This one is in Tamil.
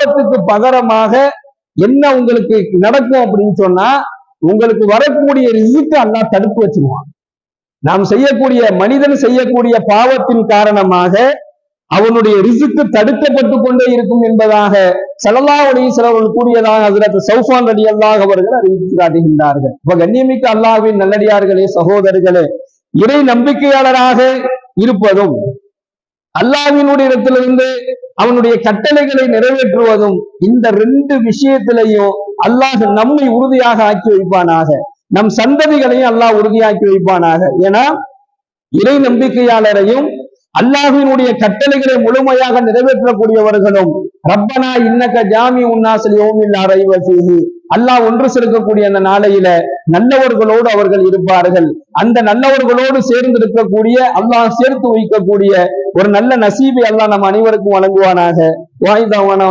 பாவத்துக்கு பகரமாக என்ன உங்களுக்கு நடக்கும் அப்படின்னு சொன்னா, உங்களுக்கு வரக்கூடிய ரிஸ்க் அல்லாஹ் தடுத்து வச்சிருவான். நாம் செய்யக்கூடிய மனிதன் செய்யக்கூடிய பாவத்தின் காரணமாக அவனுடைய ரிஸ்க் தடுக்கப்பட்டு கொண்டே இருக்கும் என்பதாக ஸல்லல்லாஹு அலைஹி வஸல்லம் கூறியதாக ஹஜ்ரத் ஸௌஃபான் ரலியல்லாஹு அவர்கள் அறிவித்து காட்டுகின்றார்கள். இப்ப கண்ணியமிக்க அல்லாஹ்வின் நல்லடியார்களே, சகோதரர்களே, இறை நம்பிக்கையாளராக இருப்பதும் அல்லாஹ்வினுடைய இடத்திலிருந்து அவனுடைய கட்டளைகளை நிறைவேற்றுவதும் இந்த ரெண்டு விஷயத்திலையும் அல்லாஹ் நம்மை உறுதியாக ஆக்கி வைப்பானாக, நம் சந்ததிகளையும் அல்லாஹ் உறுதியாக்கி வைப்பானாக. ஏன்னா இறை நம்பிக்கையாளரையும் அல்லாஹ்வினுடைய கட்டளைகளை முழுமையாக நிறைவேற்றக்கூடியவர்களும் ரப்பனா இன்னக ஜாமி உன்னாஸ் லியௌமின் லா ரைப ஃபீஹி, அல்லாஹ் ஒன்று சேர்க்கக்கூடிய அந்த நாளையில நல்லவர்களோடு அவர்கள் இருப்பார்கள். அந்த நல்லவர்களோடு சேர்ந்து இருக்கக்கூடிய அல்லாஹ் சேர்த்து வைக்கக்கூடிய ஒரு நல்ல நசீபை அல்லாஹ் நம் அனைவருக்கும் வழங்குவானாக. வாய்தாவான